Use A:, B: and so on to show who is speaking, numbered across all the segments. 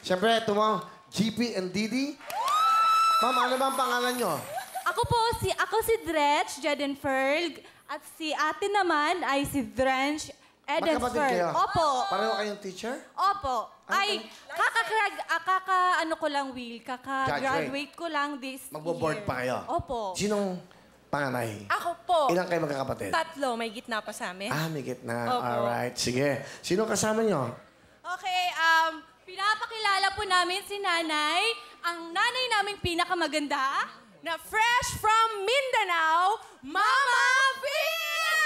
A: Siyempre, ito mo, GP and Didi. Ma'am, ano ba ang pangalan nyo?
B: Ako si Dretch Jedenferg at si ate naman ay si Drench
A: Magkapatid
B: Edensferg.
A: kayo?
B: Opo.
A: Pareho kayong teacher?
B: Opo. Ay, kaka-graduate ko lang this
A: Magbo-board
B: year.
A: pa kayo?
B: Opo.
A: Sinong panganay?
C: Ako po.
A: Ilang kayo magkakapatid?
C: 3, may gitna pa sa amin.
A: Ah, may gitna.
C: Opo.
A: Alright, sige. Sino kasama nyo?
B: Okay, pinapakilala po namin si nanay. Ang nanay naming pinakamaganda
C: Na fresh from Mindanao, Mama Phil!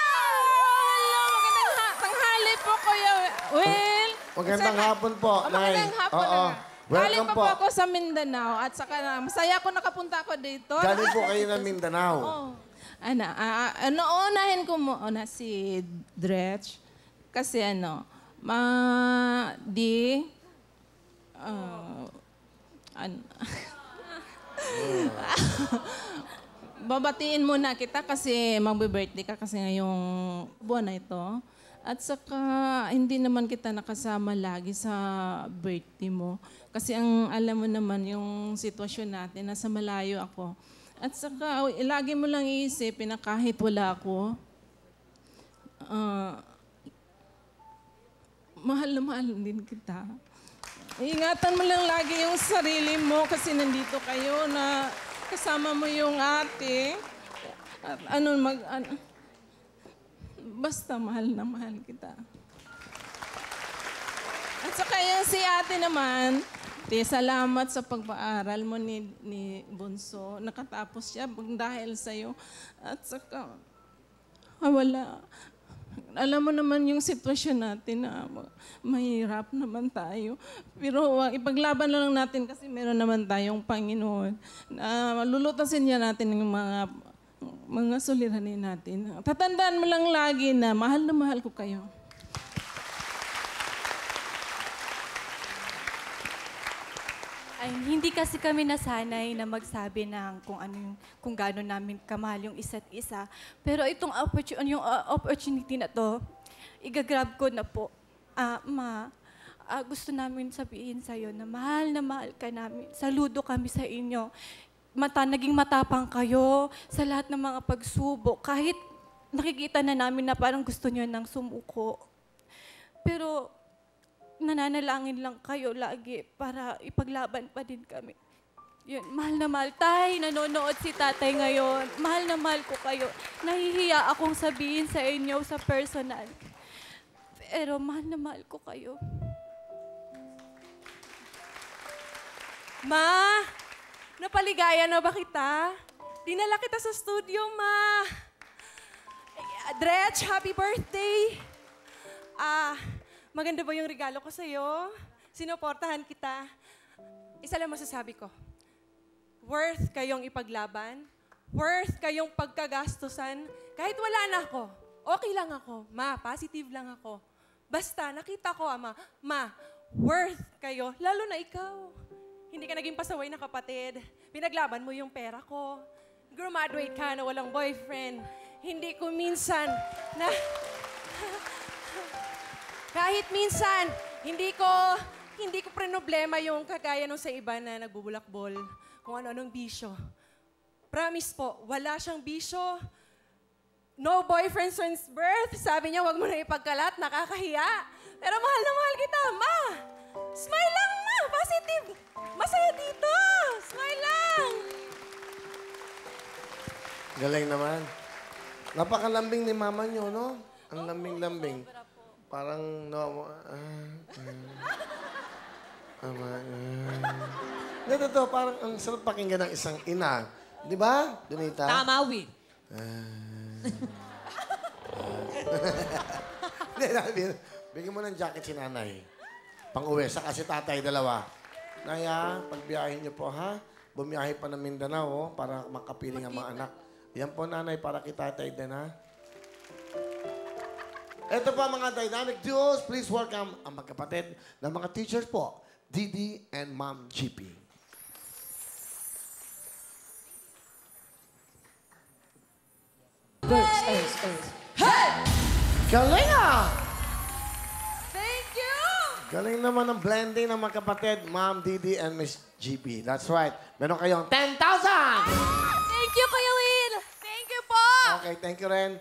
C: Hello, magandang tanghali po, Kuya Will.
A: Magandang hapon po, Nay.
D: Magandang hapon
A: Oo.
D: na.
A: Welcome
D: Galing pa
A: po.
D: po ako sa Mindanao at saka masaya ko nakapunta ako dito.
A: Galing po kayo ng Mindanao.
D: Unahin ko muna si Dretch kasi babatiin muna kita kasi magbe-birthday ka kasi ngayong buwan na ito. At saka, hindi naman kita nakasama lagi sa birthday mo. Kasi ang alam mo naman yung sitwasyon natin, nasa malayo ako. At saka, lagi mo lang iisipin na kahit wala ako, mahal na mahal din kita. Ingatan mo lang lagi yung sarili mo kasi nandito kayo na kasama mo yung ate. At basta mahal na mahal kita. At saka yung si ate naman, salamat sa pagpaaral mo ni Bunso. Nakatapos siya dahil sa'yo. At saka, wala. Alam mo naman yung sitwasyon natin na mahirap naman tayo. Pero ipaglaban lang natin kasi meron naman tayong Panginoon. Lulutasin niya natin yung mga suliranin natin. Tatandaan mo lang lagi na mahal ko kayo.
B: Ay, hindi kasi kami nasanay na magsabi ng kung gaano namin kamahal yung isa't isa. Pero itong opportunity na to, igagrab ko na po. Gusto namin sabihin sa'yo na mahal ka namin. Saludo kami sa inyo. Naging matapang kayo sa lahat ng mga pagsubok. Kahit nakikita na namin na parang gusto nyo nang sumuko. Pero nananalangin lang kayo lagi para ipaglaban pa din kami. Yun, mahal na mahal. Tay, nanonood si tatay ngayon. Mahal na mahal ko kayo. Nahihiya akong sabihin sa inyo sa personal. Pero mahal na mahal ko kayo.
C: Ma, napaligaya na ba kita? Dinala kita sa studio, Ma. Dretch, happy birthday. Maganda ba yung regalo ko sa'yo? Sinuportahan kita. Isa lang masasabi ko. Worth kayong ipaglaban. Worth kayong pagkagastusan. Kahit wala na ako, okay lang ako. Ma, positive lang ako. Basta, nakita ko, Ama, Ma, worth kayo, lalo na ikaw. Hindi ka naging pasaway na kapatid. Pinaglaban mo yung pera ko. Graduate ka na walang boyfriend. Hindi ko minsan na... Kahit minsan, hindi ko problema yung kagaya nung sa iba na nagbubulakbol. Kung ano-anong bisyo. Promise po, wala siyang bisyo. No boyfriend since birth. Sabi niya, wag mo na ipagkalat, nakakahiya. Pero mahal na mahal kita, Ma. Smile lang, Ma. Positive. Masaya dito. Smile lang.
A: Galing naman. Napakalambing ni mama nyo, no? Ang lambing-lambing. Parang, Hindi, totoo, parang ang sarap pakinggan ng isang ina. Di ba, Donita?
E: Tama, Will.
A: Bigyan mo ng jacket si nanay. Pang-uwi, saka si tatay, dalawa. Naya, pagbiyahin niyo po, ha? Bumiyahe pa ng Mindanao, para makapiling ang mga anak. Yan po, nanay, para kay tatay din, ha? Ito pa mga dynamic duos. Please welcome ang magkapatid ng mga teachers po, Didi and Ma'am GP.
E: Hey!
A: Galing ah!
C: Thank you!
A: Galing naman ng blending ng mga kapatid, Ma'am Didi and Miss GB. That's right. Meron kayong 10,000!
B: Thank you, Kuya Will! Thank you po!
A: Okay, thank you rin.